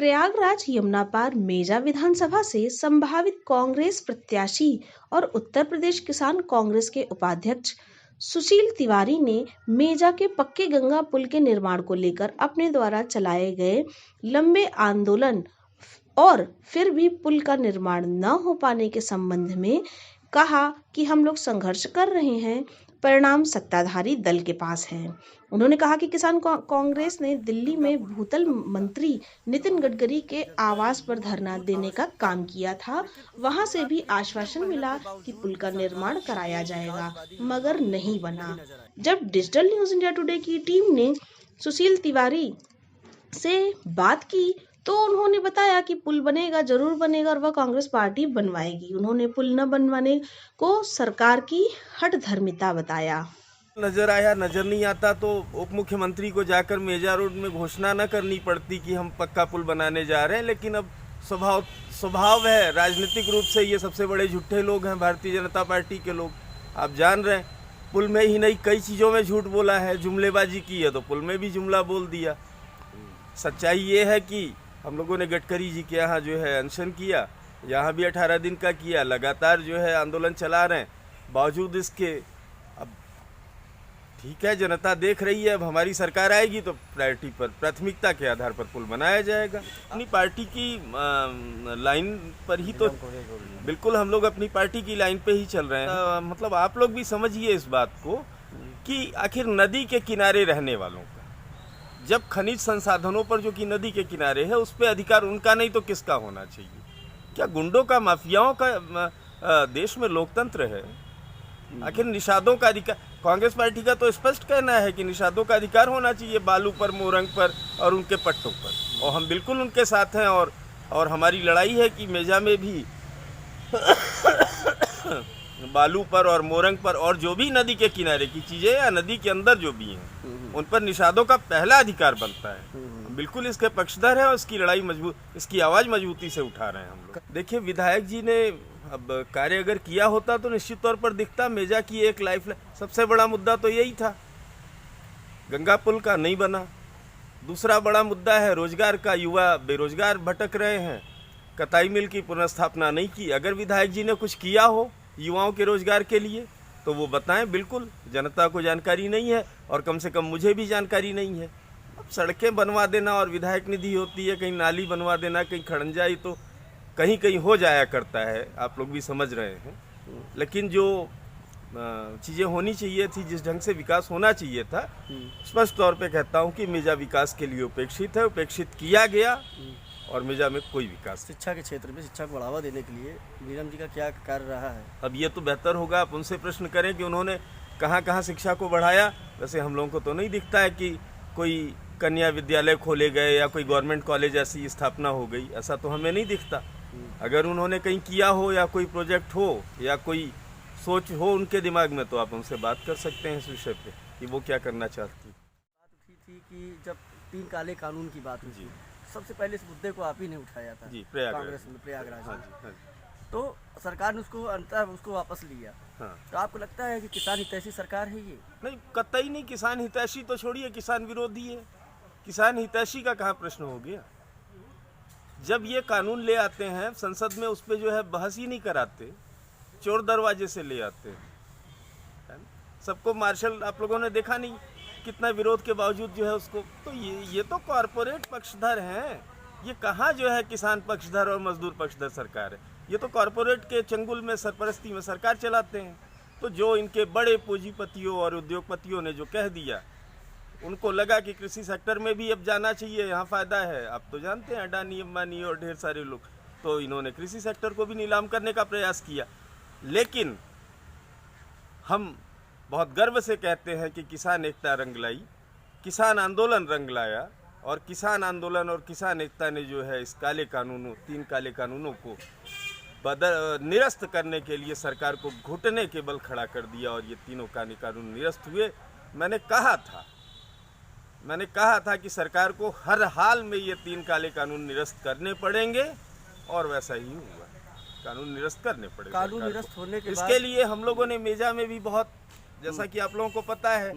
प्रयागराज यमुना पार मेजा विधानसभा से संभावित कांग्रेस प्रत्याशी और उत्तर प्रदेश किसान कांग्रेस के उपाध्यक्ष सुशील तिवारी ने मेजा के पक्के गंगा पुल के निर्माण को लेकर अपने द्वारा चलाए गए लंबे आंदोलन और फिर भी पुल का निर्माण न हो पाने के संबंध में कहा कि हम लोग संघर्ष कर रहे हैं, परिणाम सत्ताधारी दल के पास है। उन्होंने कहा कि किसान कांग्रेस ने दिल्ली में भूतल मंत्री नितिन गडकरी के आवास पर धरना देने का काम किया था। वहां से भी आश्वासन मिला कि पुल का निर्माण कराया जाएगा, मगर नहीं बना। जब डिजिटल न्यूज इंडिया टुडे की टीम ने सुशील तिवारी से बात की तो उन्होंने बताया कि पुल बनेगा, जरूर बनेगा और वह कांग्रेस पार्टी बनवाएगी। उन्होंने पुल न बनवाने को सरकार की हठधर्मिता बताया। नजर आया, नजर नहीं आता तो उप मुख्यमंत्री को जाकर मेजा रोड में घोषणा न करनी पड़ती कि हम पक्का पुल बनाने जा रहे हैं। लेकिन अब स्वभाव है, राजनीतिक रूप से ये सबसे बड़े झूठे लोग हैं भारतीय जनता पार्टी के लोग। आप जान रहे हैं, पुल में ही नहीं कई चीज़ों में झूठ बोला है, जुमलेबाजी की है तो पुल में भी जुमला बोल दिया। सच्चाई ये है कि हम लोगों ने गडकरी जी के यहाँ जो है अनशन किया, यहाँ भी 18 दिन का किया, लगातार जो है आंदोलन चला रहे हैं। बावजूद इसके अब ठीक है, जनता देख रही है, अब हमारी सरकार आएगी तो प्रायोरिटी पर, प्राथमिकता के आधार पर पुल बनाया जाएगा। अपनी पार्टी की लाइन पर ही तो बिल्कुल हम लोग अपनी पार्टी की लाइन पे ही चल रहे हैं। मतलब आप लोग भी समझिए इस बात को कि आखिर नदी के किनारे रहने वालों का जब खनिज संसाधनों पर जो कि नदी के किनारे है उस पर अधिकार उनका नहीं तो किसका होना चाहिए? क्या गुंडों का, माफियाओं का देश में लोकतंत्र है? आखिर निषादों का अधिकार, कांग्रेस पार्टी का तो स्पष्ट कहना है कि निषादों का अधिकार होना चाहिए बालू पर, मोरंग पर और उनके पट्टों पर, और हम बिल्कुल उनके साथ हैं। और हमारी लड़ाई है कि मेजा में भी बालू पर और मोरंग पर और जो भी नदी के किनारे की चीजें या नदी के अंदर जो भी हैं उन पर निषादों का पहला अधिकार बनता है। बिल्कुल इसके पक्षधर है और इसकी लड़ाई मजबूत, इसकी आवाज मजबूती से उठा रहे हैं हम लोग। देखिए, विधायक जी ने अब कार्य अगर किया होता तो निश्चित तौर पर दिखता। मेजा की एक लाइफ, सबसे बड़ा मुद्दा तो यही था, गंगा पुल का नहीं बना। दूसरा बड़ा मुद्दा है रोजगार का, युवा बेरोजगार भटक रहे हैं, कताई मिल की पुनर्स्थापना नहीं की। अगर विधायक जी ने कुछ किया हो युवाओं के रोजगार के लिए तो वो बताएं। बिल्कुल जनता को जानकारी नहीं है और कम से कम मुझे भी जानकारी नहीं है। अब सड़कें बनवा देना और विधायक निधि होती है, कहीं नाली बनवा देना, कहीं खड़ंजाई तो कहीं कहीं हो जाया करता है, आप लोग भी समझ रहे हैं। लेकिन जो चीज़ें होनी चाहिए थी, जिस ढंग से विकास होना चाहिए था, स्पष्ट तौर पे कहता हूँ कि मेजा विकास के लिए उपेक्षित है, उपेक्षित किया गया और मेजा में कोई विकास। शिक्षा के क्षेत्र में शिक्षा को बढ़ावा देने के लिए नीलम जी का क्या कार्य रहा है? अब ये तो बेहतर होगा आप उनसे प्रश्न करें कि उन्होंने कहाँ कहाँ शिक्षा को बढ़ाया। वैसे हम लोगों को तो नहीं दिखता है कि कोई कन्या विद्यालय खोले गए या कोई गवर्नमेंट कॉलेज ऐसी स्थापना हो गई, ऐसा तो हमें नहीं दिखता। अगर उन्होंने कहीं किया हो या कोई प्रोजेक्ट हो या कोई सोच हो उनके दिमाग में तो आप उनसे बात कर सकते हैं इस विषय पे कि वो क्या करना चाहती। बात उठी थी कि जब 3 काले कानून की बात हुई, सबसे पहले इस मुद्दे को आप ही ने उठाया था जी, कांग्रेस में प्रयागराज में। तो सरकार ने उसको वापस लिया। हाँ। तो आपको लगता है कि किसान हितैषी सरकार है ये? नहीं, कतई नहीं। किसान हितैषी तो छोड़िए, किसान विरोधी है। किसान हितैषी का कहाँ प्रश्न हो गया? जब ये कानून ले आते हैं संसद में उस पर जो है बहस ही नहीं कराते, चोर दरवाजे से ले आते हैं। सबको मार्शल आप लोगों ने देखा नहीं कितना विरोध के बावजूद जो है उसको, तो ये तो कॉरपोरेट पक्षधर हैं। ये कहाँ जो है किसान पक्षधर और मजदूर पक्षधर सरकार है? ये तो कॉरपोरेट के चंगुल में, सरपरस्ती में सरकार चलाते हैं। तो जो इनके बड़े पूंजीपतियों और उद्योगपतियों ने जो कह दिया, उनको लगा कि कृषि सेक्टर में भी अब जाना चाहिए, यहाँ फ़ायदा है। आप तो जानते हैं अडानी, अंबानी और ढेर सारे लोग, तो इन्होंने कृषि सेक्टर को भी नीलाम करने का प्रयास किया। लेकिन हम बहुत गर्व से कहते हैं कि किसान एकता रंग लाई, किसान आंदोलन रंग लाया, और किसान आंदोलन और किसान एकता ने जो है इस काले कानूनों, 3 काले कानूनों को निरस्त करने के लिए सरकार को घुटने के बल खड़ा कर दिया और ये तीनों काले कानून निरस्त हुए। मैंने कहा था कि सरकार को हर हाल में ये 3 काले कानून निरस्त करने पड़ेंगे और वैसा ही हुआ। कानून निरस्त करने पड़ेंगे। कानून निरस्त होने के बाद इसके लिए हम लोगों ने मेजा में भी बहुत, जैसा कि आप लोगों को पता है,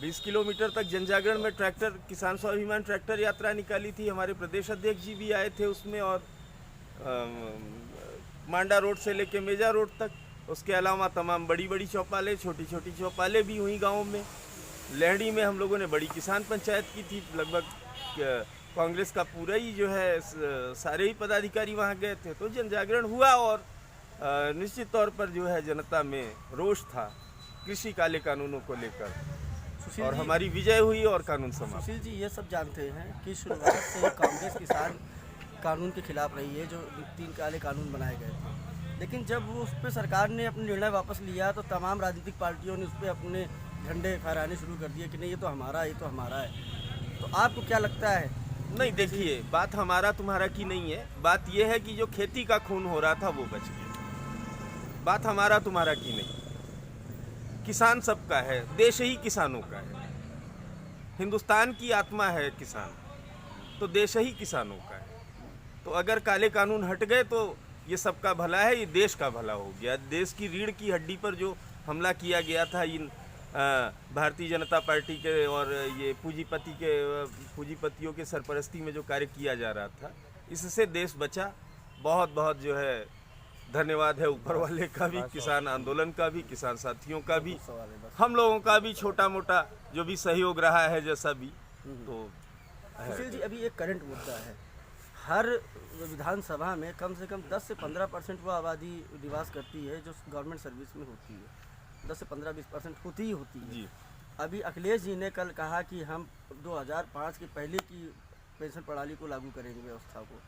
20 किलोमीटर तक जनजागरण में ट्रैक्टर, किसान स्वाभिमान ट्रैक्टर यात्रा निकाली थी। हमारे प्रदेश अध्यक्ष जी भी आए थे उसमें, और मांडा रोड से लेके मेजा रोड तक। उसके अलावा तमाम बड़ी बड़ी चौपालें, छोटी छोटी चौपालें भी हुई गाँव में। लहड़ी में हम लोगों ने बड़ी किसान पंचायत की थी। लगभग कांग्रेस का पूरा ही जो है सारे ही पदाधिकारी वहाँ गए थे। तो जनजागरण हुआ और निश्चित तौर पर जो है जनता में रोष था कृषि काले कानूनों को लेकर, और हमारी विजय हुई और कानून समाप्त। सुशील जी, ये सब जानते हैं कि शुरुआत से कांग्रेस किसान कानून के खिलाफ रही है, जो 3 काले कानून बनाए गए थे। लेकिन जब वो उस पर सरकार ने अपना निर्णय वापस लिया तो तमाम राजनीतिक पार्टियों ने उस पर अपने झंडे फहराने शुरू कर दिए कि नहीं, ये तो हमारा है, ये तो हमारा है। तो आपको क्या लगता है? नहीं, देखिए, बात हमारा तुम्हारा की नहीं है। बात यह है कि जो खेती का खून हो रहा था वो बच गया। बात हमारा तुम्हारा की नहीं। किसान सबका है, देश ही किसानों का है। हिंदुस्तान की आत्मा है किसान, तो देश ही किसानों का है। तो अगर काले कानून हट गए तो ये सबका भला है, ये देश का भला हो गया। देश की रीढ़ की हड्डी पर जो हमला किया गया था इन भारतीय जनता पार्टी के और ये पूंजीपतियों के सरपरस्ती में जो कार्य किया जा रहा था, इससे देश बचा। बहुत बहुत जो है धन्यवाद है ऊपर वाले का भी, किसान आंदोलन का भी, किसान साथियों का भी, हम लोगों का भी, छोटा मोटा जो भी सहयोग रहा है जैसा भी। तो सुशील जी, अभी एक करंट मुद्दा है। हर विधानसभा में कम से कम 10 से 15% वो आबादी निवास करती है जो गवर्नमेंट सर्विस में होती है। 10 से 15-20% होती ही होती है जी। अभी अखिलेश जी ने कल कहा कि हम 2005 के पहले की पेंशन प्रणाली को लागू करेंगे, व्यवस्था को।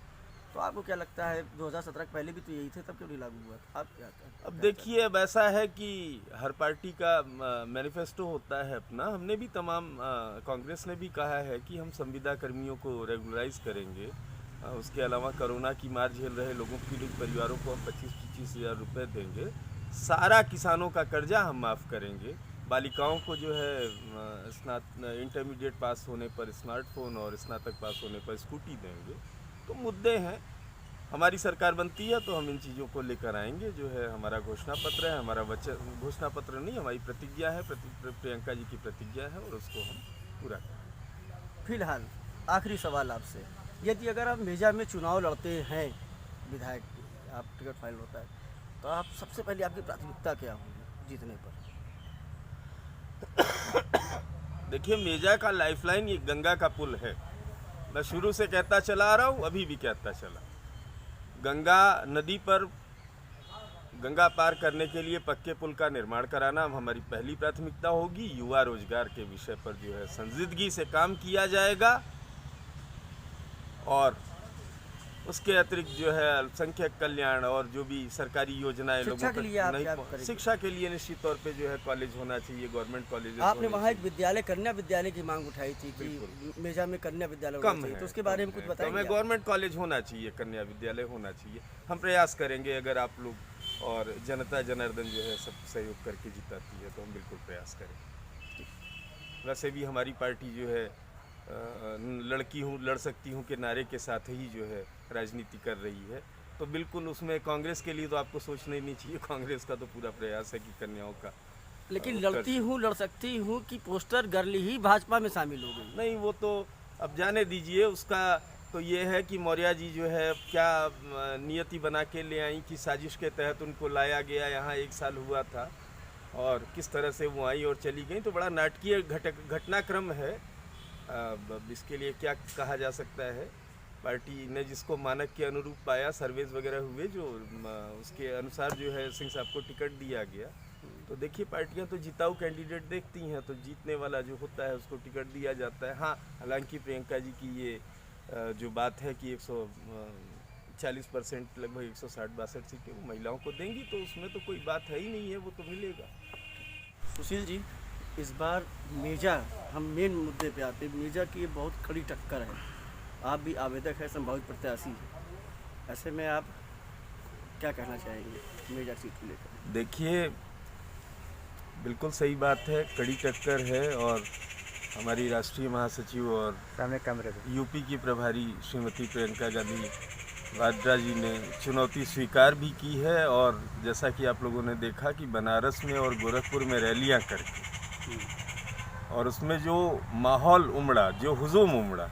तो आपको क्या लगता है, 2017 के पहले भी तो यही थे, तब क्यों नहीं लागू हुआ? आप क्या कहते हैं? अब देखिए, अब ऐसा है कि हर पार्टी का मैनिफेस्टो होता है अपना। हमने भी कांग्रेस ने भी कहा है कि हम संविदा कर्मियों को रेगुलराइज करेंगे। उसके अलावा कोरोना की मार झेल रहे लोगों पीड़ित परिवारों को हम 25-25 हज़ार रुपये देंगे। सारा किसानों का कर्जा हम माफ़ करेंगे। बालिकाओं को जो है इंटरमीडिएट पास होने पर स्मार्टफोन और स्नातक पास होने पर स्कूटी देंगे। तो मुद्दे हैं। हमारी सरकार बनती है तो हम इन चीज़ों को लेकर आएंगे। जो है हमारा घोषणा पत्र है, हमारा वचन, घोषणा पत्र नहीं, हमारी प्रतिज्ञा है, प्रियंका जी की प्रतिज्ञा है, और उसको हम पूरा करेंगे। फिलहाल आखिरी सवाल आपसे, यदि अगर आप मेजा में चुनाव लड़ते हैं, विधायक आप टिकट फाइल होता है, तो आप सबसे पहले आपकी प्राथमिकता क्या होगी जीतने पर? देखिए, मेजा का लाइफलाइन ये गंगा का पुल है। मैं शुरू से कहता चला आ रहा हूँ, अभी भी कहता चला। गंगा नदी पर गंगा पार करने के लिए पक्के पुल का निर्माण कराना हमारी पहली प्राथमिकता होगी। युवा रोजगार के विषय पर जो है संजीदगी से काम किया जाएगा, और उसके अतिरिक्त जो है अल्पसंख्यक कल्याण और जो भी सरकारी योजनाएं लोगों तक नहीं, शिक्षा के लिए निश्चित तौर पे जो है कॉलेज होना चाहिए, गवर्नमेंट कॉलेज। आपने वहाँ एक विद्यालय, कन्या विद्यालय की मांग उठाई थी कि मेजा में कन्या विद्यालय कम है, तो उसके बारे में कुछ बताइए। तो हमें गवर्नमेंट कॉलेज होना चाहिए, कन्या विद्यालय होना चाहिए। हम प्रयास करेंगे, अगर आप लोग और जनता जनार्दन जो है सब सहयोग करके जिताती है तो हम बिल्कुल प्रयास करेंगे। वैसे भी हमारी पार्टी जो है लड़ सकती हूँ के नारे के साथ ही जो है राजनीति कर रही है। तो बिल्कुल उसमें कांग्रेस के लिए तो आपको सोचना ही नहीं चाहिए। कांग्रेस का तो पूरा प्रयास है कि कन्याओं का, लेकिन लड़ सकती हूँ कि पोस्टर गर्ल ही भाजपा में शामिल हो गई। नहीं, वो तो अब जाने दीजिए। उसका तो ये है कि मौर्य जी जो है क्या नियति बना के ले आई कि साजिश के तहत उनको लाया गया, यहाँ 1 साल हुआ था, और किस तरह से वो आई और चली गई। तो बड़ा नाटकीय घटनाक्रम है। इसके लिए क्या कहा जा सकता है। पार्टी ने जिसको मानक के अनुरूप पाया, सर्वेज वगैरह हुए जो उसके अनुसार जो है सिंह साहब को टिकट दिया गया। तो देखिए, पार्टियां तो जिताऊ कैंडिडेट देखती हैं, तो जीतने वाला जो होता है उसको टिकट दिया जाता है। हाँ, हालांकि प्रियंका जी की ये जो बात है कि 140% लगभग 160-62 सीटें वो महिलाओं को देंगी, तो उसमें तो कोई बात है ही नहीं है, वो तो मिलेगा। सुशील जी, इस बार मेजा, हम मेन मुद्दे पे आते हैं, मेजा की बहुत कड़ी टक्कर है। आप भी आवेदक है, संभावित प्रत्याशी है, ऐसे में आप क्या कहना चाहेंगे मेजा सीट को लेकर? देखिए, बिल्कुल सही बात है, कड़ी टक्कर है, और हमारी राष्ट्रीय महासचिव और यूपी की प्रभारी श्रीमती प्रियंका गांधी वाड्रा जी ने चुनौती स्वीकार भी की है। और जैसा कि आप लोगों ने देखा कि बनारस में और गोरखपुर में रैलियां करके और उसमें जो माहौल उमड़ा, जो हुजूम उमड़ा,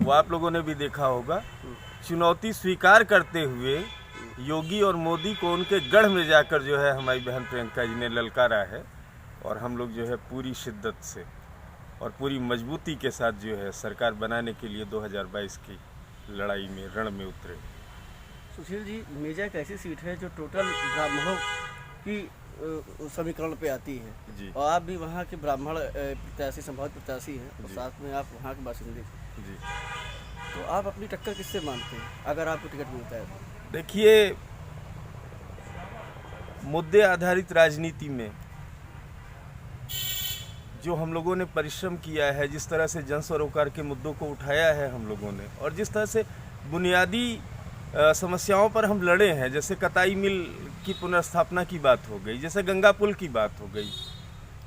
वो आप लोगों ने भी देखा होगा। चुनौती स्वीकार करते हुए योगी और मोदी को उनके गढ़ में जाकर जो है हमारी बहन प्रियंका जी ने ललकारा है, और हम लोग जो है पूरी शिद्दत से और पूरी मजबूती के साथ जो है सरकार बनाने के लिए 2022 की लड़ाई में, रण में उतरे। सुशील जी, मेजा एक ऐसी सीट है जो टोटल ब्राह्मणों की समीकरण पे आती है जी और आप भी वहाँ के ब्राह्मण प्रत्याशी, संभावित प्रत्याशी हैं और साथ में आप वहाँ के बासिंदे, जी। तो आप अपनी टक्कर किससे मानते हैं अगर आपको टिकट मिलता है तो? देखिए, मुद्दे आधारित राजनीति में जो हम लोगों ने परिश्रम किया है, जिस तरह से जन सरोकार के मुद्दों को उठाया है हम लोगों ने, और जिस तरह से बुनियादी समस्याओं पर हम लड़े हैं, जैसे कताई मिल की पुनर्स्थापना की बात हो गई, जैसे गंगा पुल की बात हो गई,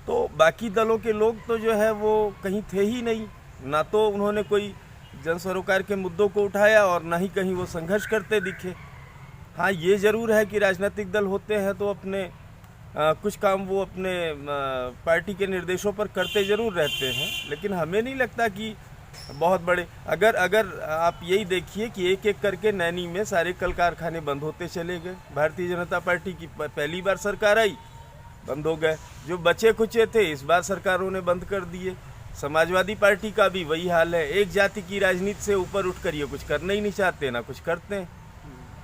तो बाकी दलों के लोग तो जो है वो कहीं थे ही नहीं, ना तो उन्होंने कोई जन सरोकार के मुद्दों को उठाया और ना ही कहीं वो संघर्ष करते दिखे। हाँ, ये ज़रूर है कि राजनीतिक दल होते हैं तो अपने कुछ काम वो अपने पार्टी के निर्देशों पर करते ज़रूर रहते हैं, लेकिन हमें नहीं लगता कि बहुत बड़े, अगर आप यही देखिए कि एक एक करके नैनी में सारे कल कारखाने बंद होते चले गए। भारतीय जनता पार्टी की पहली बार सरकार आई, बंद हो गए। जो बचे खुचे थे इस बार सरकारों ने बंद कर दिए। समाजवादी पार्टी का भी वही हाल है। एक जाति की राजनीति से ऊपर उठकर ये कुछ करना ही नहीं चाहते, ना कुछ करते हैं।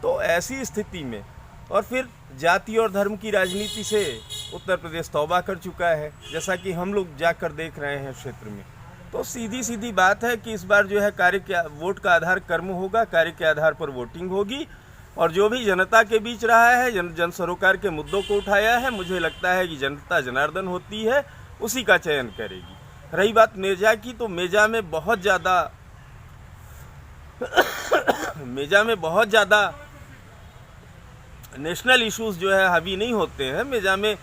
तो ऐसी स्थिति में, और फिर जाति और धर्म की राजनीति से उत्तर प्रदेश तौबा कर चुका है, जैसा कि हम लोग जाकर देख रहे हैं क्षेत्र में। तो सीधी सीधी बात है कि इस बार जो है कार्य के वोट का आधार कर्म होगा, कार्य के आधार पर वोटिंग होगी, और जो भी जनता के बीच रहा है, जन सरोकार के मुद्दों को उठाया है, मुझे लगता है कि जनता जनार्दन होती है, उसी का चयन करेगी। रही बात मेजा की, तो मेजा में बहुत ज़्यादा नेशनल इश्यूज जो है हावी नहीं होते हैं। मेजा में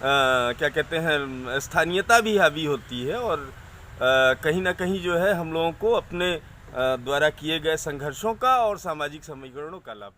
क्या कहते हैं, स्थानीयता भी हावी होती है, और कहीं ना कहीं जो है हम लोगों को अपने द्वारा किए गए संघर्षों का और सामाजिक समीकरणों का लाभ